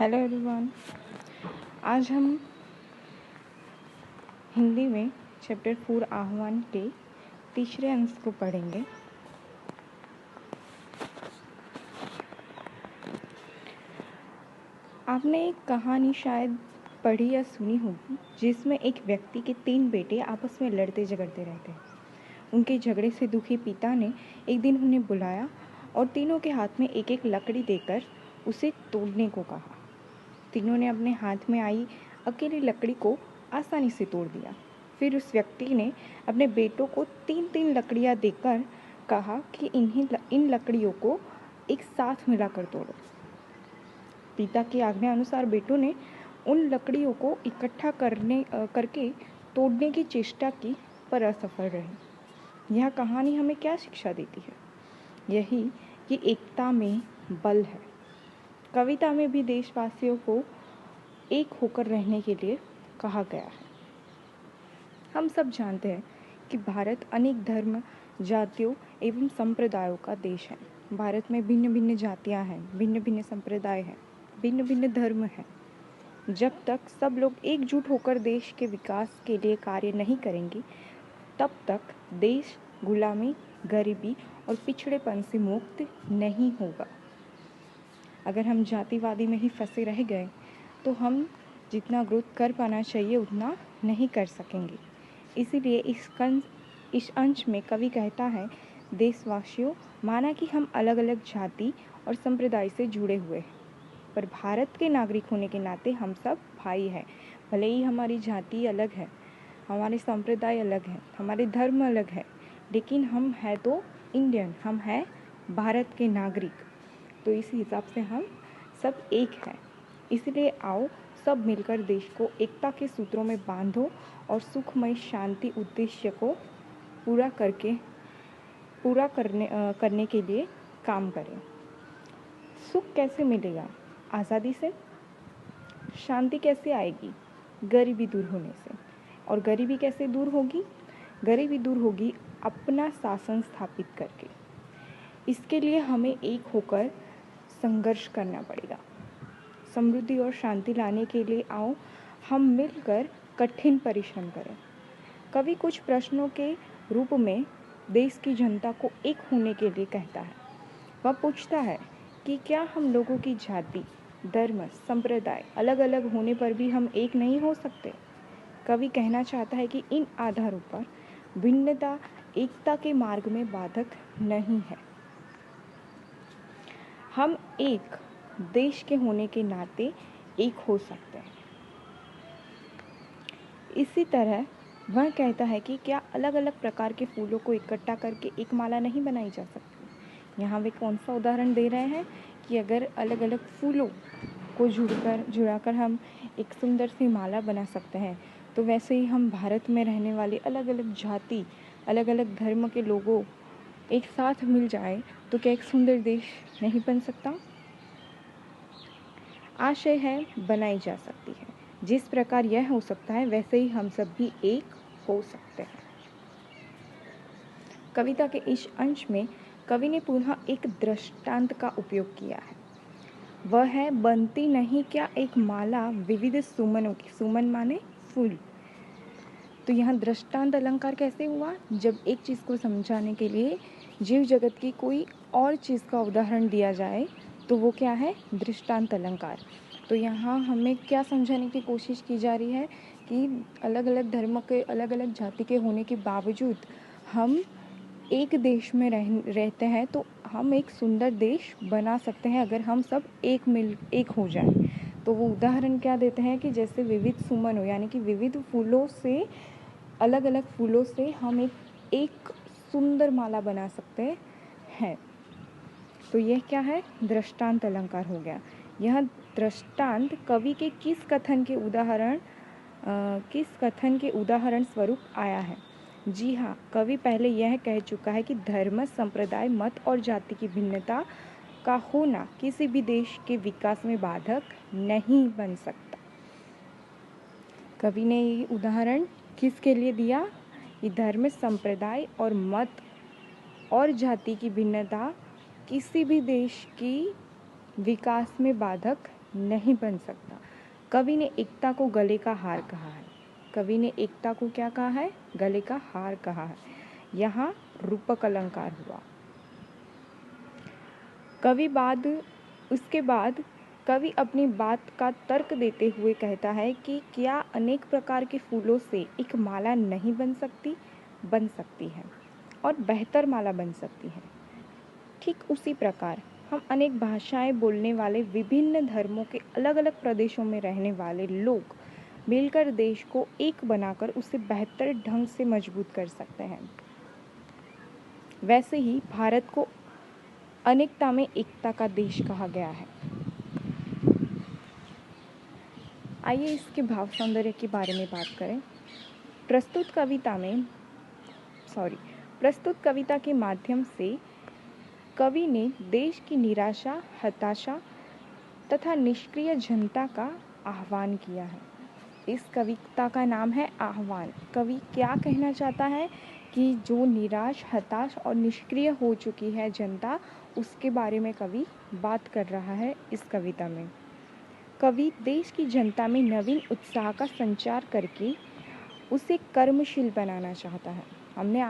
Hello everyone. आज हम हिंदी में चैप्टर 4 आह्वान के तीसरे अंश को पढ़ेंगे। आपने एक कहानी शायद पढ़ी या सुनी होगी जिसमें एक व्यक्ति के 3 बेटे आपस में लड़ते झगड़ते रहते हैं। उनके झगड़े से दुखी पिता ने एक दिन उन्हें बुलाया और तीनों के हाथ में एक एक लकड़ी देकर उसे तोड़ने को कहा। तीनों ने अपने हाथ में आई अकेली लकड़ी को आसानी से तोड़ दिया। फिर उस व्यक्ति ने अपने बेटों को 3-3 लकड़ियां देकर कहा कि इन लकड़ियों को एक साथ मिलाकर तोड़ो। पिता की आज्ञा अनुसार बेटों ने उन लकड़ियों को इकट्ठा करके तोड़ने की चेष्टा की, पर असफल रहे। यह कहानी हमें क्या शिक्षा देती है? यही कि एकता में बल है। कविता में भी देशवासियों को एक होकर रहने के लिए कहा गया है। हम सब जानते हैं कि भारत अनेक धर्म, जातियों एवं संप्रदायों का देश है। भारत में भिन्न भिन्न जातियां हैं, भिन्न भिन्न संप्रदाय हैं, भिन्न भिन्न धर्म हैं। जब तक सब लोग एकजुट होकर देश के विकास के लिए कार्य नहीं करेंगे, तब तक देश गुलामी, गरीबी और पिछड़ेपन से मुक्त नहीं होगा। अगर हम जातिवादी में ही फंसे रह गए तो हम जितना ग्रोथ कर पाना चाहिए उतना नहीं कर सकेंगे। इसीलिए इस अंश में कवि कहता है, देशवासियों, माना कि हम अलग अलग जाति और संप्रदाय से जुड़े हुए हैं, पर भारत के नागरिक होने के नाते हम सब भाई हैं। भले ही हमारी जाति अलग है, हमारे संप्रदाय अलग है, हमारे धर्म अलग है, लेकिन हम हैं तो इंडियन, हम हैं भारत के नागरिक। तो इस हिसाब से हम सब एक हैं। इसलिए आओ सब मिलकर देश को एकता के सूत्रों में बांधो और सुखमय शांति उद्देश्य को पूरा करने के लिए काम करें। सुख कैसे मिलेगा? आज़ादी से। शांति कैसे आएगी? गरीबी दूर होने से। और गरीबी कैसे दूर होगी? गरीबी दूर होगी अपना शासन स्थापित करके। इसके लिए हमें एक होकर संघर्ष करना पड़ेगा। समृद्धि और शांति लाने के लिए आओ हम मिलकर कठिन परिश्रम करें। कवि कुछ प्रश्नों के रूप में देश की जनता को एक होने के लिए कहता है। वह पूछता है कि क्या हम लोगों की जाति, धर्म, संप्रदाय अलग अलग होने पर भी हम एक नहीं हो सकते? कवि कहना चाहता है कि इन आधारों पर भिन्नता एकता के मार्ग में बाधक नहीं है। हम एक देश के होने के नाते एक हो सकते हैं। इसी तरह वह कहता है कि क्या अलग अलग प्रकार के फूलों को इकट्ठा करके एक माला नहीं बनाई जा सकती? यहाँ वे कौन सा उदाहरण दे रहे हैं कि अगर अलग अलग फूलों को जुड़ाकर हम एक सुंदर सी माला बना सकते हैं, तो वैसे ही हम भारत में रहने वाले अलग अलग जाति, अलग अलग धर्म के लोगों एक साथ मिल जाए तो क्या एक सुंदर देश नहीं बन सकता? आशय है बनाई जा सकती है। जिस प्रकार यह हो सकता है वैसे ही हम सब भी एक हो सकते हैं। कविता के इस अंश में कवि ने पुनः एक दृष्टांत का उपयोग किया है। वह है, बनती नहीं क्या एक माला विविध सुमनों की। सुमन माने फूल। तो यहाँ दृष्टांत अलंकार कैसे हुआ? जब एक चीज़ को समझाने के लिए जीव जगत की कोई और चीज़ का उदाहरण दिया जाए तो वो क्या है? दृष्टांत अलंकार। तो यहाँ हमें क्या समझाने की कोशिश की जा रही है कि अलग अलग धर्म के, अलग अलग जाति के होने के बावजूद हम एक देश में रहते हैं, तो हम एक सुंदर देश बना सकते हैं अगर हम सब एक हो जाएं। तो वो उदाहरण क्या देते हैं कि जैसे विविध सुमन हो, यानी कि विविध फूलों से, अलग अलग फूलों से हम एक सुंदर माला बना सकते हैं। तो यह क्या है? दृष्टांत अलंकार हो गया। यह दृष्टांत कवि के किस कथन के उदाहरण स्वरूप आया है? जी हाँ, कवि पहले यह कह चुका है कि धर्म, संप्रदाय, मत और जाति की भिन्नता का होना किसी भी देश के विकास में बाधक नहीं बन सकता। कवि ने ये उदाहरण किसके लिए दिया? ये धर्म, संप्रदाय और मत और जाति की भिन्नता किसी भी देश की विकास में बाधक नहीं बन सकता। कवि ने एकता को गले का हार कहा है। कवि ने एकता को क्या कहा है? गले का हार कहा है। यहाँ रूपक अलंकार हुआ। उसके बाद कवि अपनी बात का तर्क देते हुए कहता है कि क्या अनेक प्रकार के फूलों से एक माला नहीं बन सकती? बन सकती है, और बेहतर माला बन सकती है। ठीक उसी प्रकार हम अनेक भाषाएं बोलने वाले, विभिन्न धर्मों के अलग अलग प्रदेशों में रहने वाले लोग मिलकर देश को एक बनाकर उसे बेहतर ढंग से मजबूत कर सकते हैं। वैसे ही भारत को अनेकता में एकता का देश कहा गया है। आइए इसके भाव सौंदर्य के बारे में बात करें। प्रस्तुत कविता के माध्यम से कवि ने देश की निराशा, हताशा तथा निष्क्रिय जनता का आह्वान किया है। इस कविता का नाम है आह्वान। कवि क्या कहना चाहता है कि जो निराश, हताश और निष्क्रिय हो चुकी है जनता, उसके बारे में कवि बात कर रहा है इस कविता में। कवि देश की जनता में नवीन उत्साह का संचार करके उसे कर्मशील बनाना चाहता है। हमने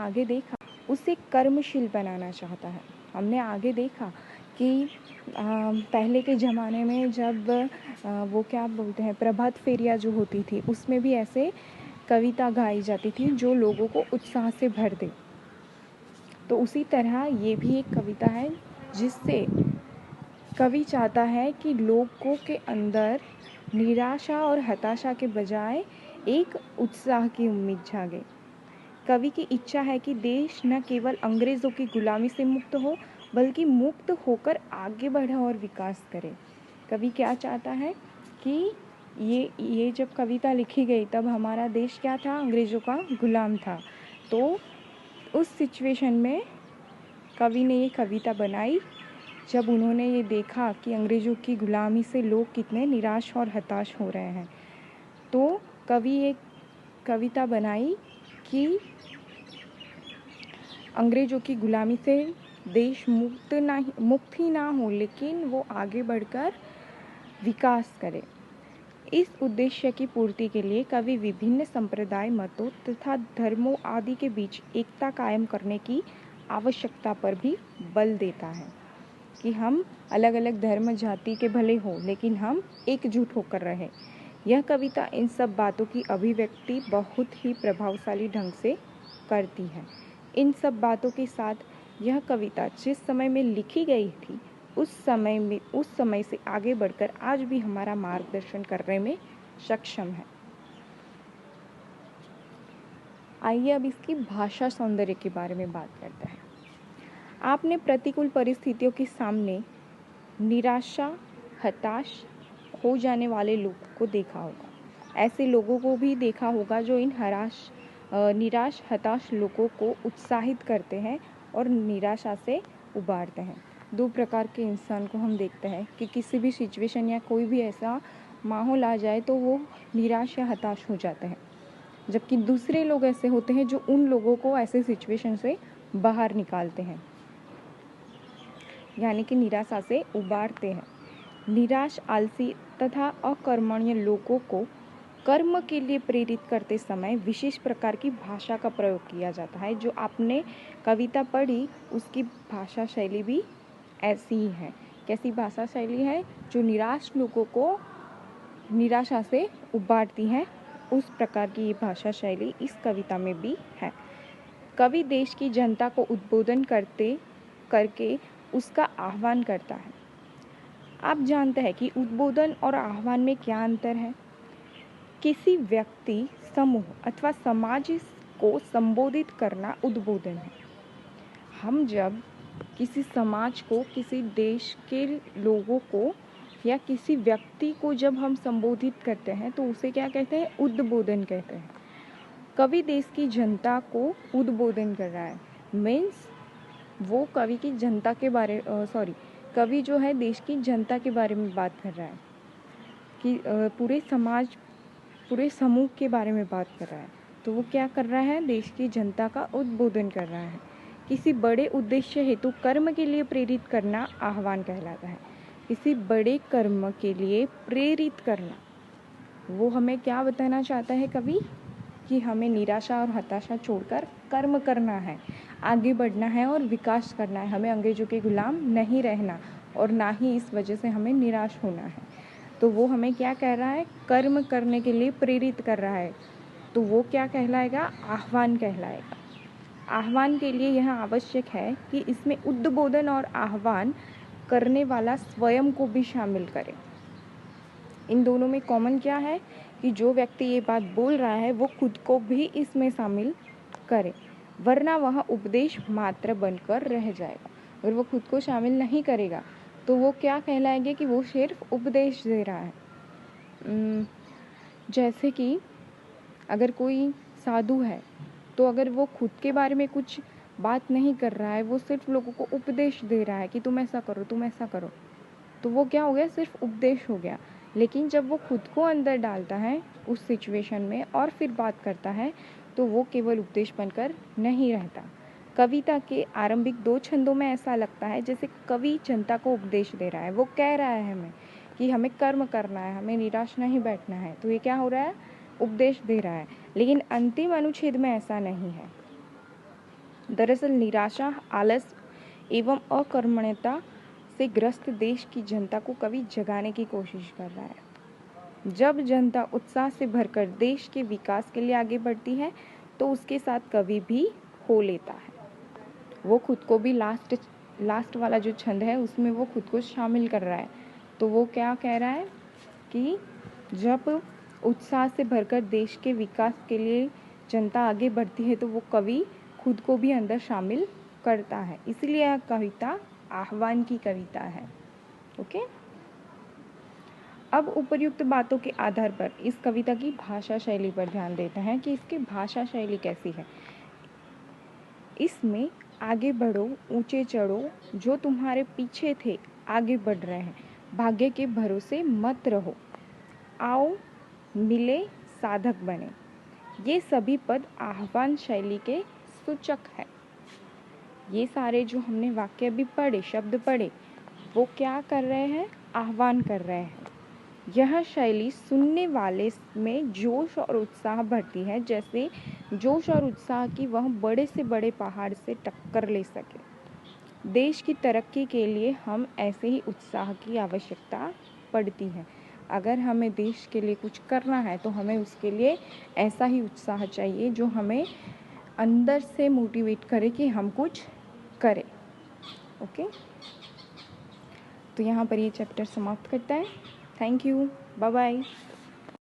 आगे देखा कि पहले के ज़माने में जब वो क्या बोलते हैं, प्रभात फेरियाँ जो होती थी, उसमें भी ऐसे कविता गाई जाती थी जो लोगों को उत्साह से भर दे। तो उसी तरह ये भी एक कविता है जिससे कवि चाहता है कि लोगों के अंदर निराशा और हताशा के बजाय एक उत्साह की उम्मीद जागे। कवि की इच्छा है कि देश न केवल अंग्रेज़ों की गुलामी से मुक्त हो, बल्कि मुक्त होकर आगे बढ़े और विकास करे। कवि क्या चाहता है कि ये जब कविता लिखी गई तब हमारा देश क्या था? अंग्रेज़ों का गुलाम था। तो उस सिचुएशन में कवि ने ये कविता बनाई जब उन्होंने ये देखा कि अंग्रेज़ों की गुलामी से लोग कितने निराश और हताश हो रहे हैं। तो कवि एक कविता बनाई कि अंग्रेज़ों की गुलामी से देश मुक्त ही ना हो, लेकिन वो आगे बढ़कर विकास करे। इस उद्देश्य की पूर्ति के लिए कवि विभिन्न संप्रदाय, मतों तथा धर्मों आदि के बीच एकता कायम करने की आवश्यकता पर भी बल देता है कि हम अलग अलग धर्म जाति के भले हों, लेकिन हम एकजुट होकर रहें। यह कविता इन सब बातों की अभिव्यक्ति बहुत ही प्रभावशाली ढंग से करती है। इन सब बातों के साथ यह कविता जिस समय में लिखी गई थी, उस समय से आगे बढ़कर आज भी हमारा मार्गदर्शन करने में सक्षम है। आइए अब इसकी भाषा सौंदर्य के बारे में बात करते हैं। आपने प्रतिकूल परिस्थितियों के सामने निराशा, हताश हो जाने वाले लोगों को देखा होगा। ऐसे लोगों को भी देखा होगा जो इन निराश, हताश लोगों को उत्साहित करते हैं और निराशा से उबारते हैं। दो प्रकार के इंसान को हम देखते हैं कि किसी भी सिचुएशन या कोई भी ऐसा माहौल आ जाए तो वो निराश या हताश हो जाते हैं, जबकि दूसरे लोग ऐसे होते हैं जो उन लोगों को ऐसे सिचुएशन से बाहर निकालते हैं, यानी कि निराशा से उबारते हैं। निराश, आलसी तथा अकर्मण्य लोगों को कर्म के लिए प्रेरित करते समय विशेष प्रकार की भाषा का प्रयोग किया जाता है। जो आपने कविता पढ़ी उसकी भाषा शैली भी ऐसी ही है। कैसी भाषा शैली है? जो निराश लोगों को निराशा से उबारती है, उस प्रकार की ये भाषा शैली इस कविता में भी है। कवि देश की जनता को उद्बोधन करके उसका आह्वान करता है। आप जानते हैं कि उद्बोधन और आह्वान में क्या अंतर है? किसी व्यक्ति, समूह अथवा समाज को संबोधित करना उद्बोधन है। हम जब किसी समाज को, किसी देश के लोगों को या किसी व्यक्ति को जब हम संबोधित करते हैं तो उसे क्या कहते हैं? उद्बोधन कहते हैं। कवि देश की जनता को उद्बोधन कर रहा है, मीन्स वो कवि जो है देश की जनता के बारे में बात कर रहा है कि पूरे समूह के बारे में बात कर रहा है। तो वो क्या कर रहा है? देश की जनता का उद्बोधन कर रहा है। किसी बड़े उद्देश्य हेतु कर्म के लिए प्रेरित करना आह्वान कहलाता है। किसी बड़े कर्म के लिए प्रेरित करना। वो हमें क्या बताना चाहता है कवि, कि हमें निराशा और हताशा छोड़कर कर्म करना है, आगे बढ़ना है और विकास करना है। हमें अंग्रेजों के गुलाम नहीं रहना और ना ही इस वजह से हमें निराश होना है। तो वो हमें क्या कह रहा है, कर्म करने के लिए प्रेरित कर रहा है। तो वो क्या कहलाएगा, आह्वान कहलाएगा। आह्वान के लिए यह आवश्यक है कि इसमें उद्बोधन और आह्वान करने वाला स्वयं को भी शामिल करे। इन दोनों में कॉमन क्या है कि जो व्यक्ति ये बात बोल रहा है वो खुद को भी इसमें शामिल करे, वरना वह उपदेश मात्र बनकर रह जाएगा। अगर वो खुद को शामिल नहीं करेगा तो वो क्या कहलाएंगे कि वो सिर्फ उपदेश दे रहा है। जैसे कि अगर कोई साधु है तो अगर वो खुद के बारे में कुछ बात नहीं कर रहा है, वो सिर्फ लोगों को उपदेश दे रहा है कि तुम ऐसा करो, तुम ऐसा करो, तो वो क्या हो गया, सिर्फ उपदेश हो गया। लेकिन जब वो खुद को अंदर डालता है उस सिचुएशन में और फिर बात करता है तो वो केवल उपदेश बनकर नहीं रहता। कविता के आरंभिक 2 छंदों में ऐसा लगता है जैसे कवि जनता को उपदेश दे रहा है। वो कह रहा है हमें कि हमें कर्म करना है, हमें निराश नहीं बैठना है। तो ये क्या हो रहा है, उपदेश दे रहा है। लेकिन अंतिम अनुच्छेद में ऐसा नहीं है। दरअसल निराशा, आलस एवं अकर्मण्यता से ग्रस्त देश की जनता को कवि जगाने की कोशिश कर रहा है। जब जनता उत्साह से भरकर देश के विकास के लिए आगे बढ़ती है तो उसके साथ कवि भी हो लेता है। वो खुद को भी लास्ट वाला जो छंद है उसमें वो खुद को शामिल कर रहा है। तो वो क्या कह रहा है कि जब उत्साह से भरकर देश के विकास के लिए जनता आगे बढ़ती है तो वो कवि खुद को भी अंदर शामिल करता है। इसलिए यह कविता आह्वान की कविता है। ओके, अब उपर्युक्त बातों के आधार पर इस कविता की भाषा शैली पर ध्यान देते हैं कि इसकी भाषा शैली कैसी है। इसमें आगे बढ़ो, ऊंचे चढ़ो, जो तुम्हारे पीछे थे आगे बढ़ रहे हैं, भाग्य के भरोसे मत रहो, आओ मिले साधक बने, ये सभी पद आह्वान शैली के सूचक है। ये सारे जो हमने वाक्य भी पढ़े, शब्द पढ़े, वो क्या कर रहे हैं, आह्वान कर रहे हैं। यह शैली सुनने वाले में जोश और उत्साह भरती है, जैसे जोश और उत्साह की वह बड़े से बड़े पहाड़ से टक्कर ले सके। देश की तरक्की के लिए हम ऐसे ही उत्साह की आवश्यकता पड़ती है। अगर हमें देश के लिए कुछ करना है तो हमें उसके लिए ऐसा ही उत्साह चाहिए जो हमें अंदर से मोटिवेट करे कि हम कुछ करें। ओके, तो यहाँ पर ये चैप्टर समाप्त करता है। Thank you, bye bye.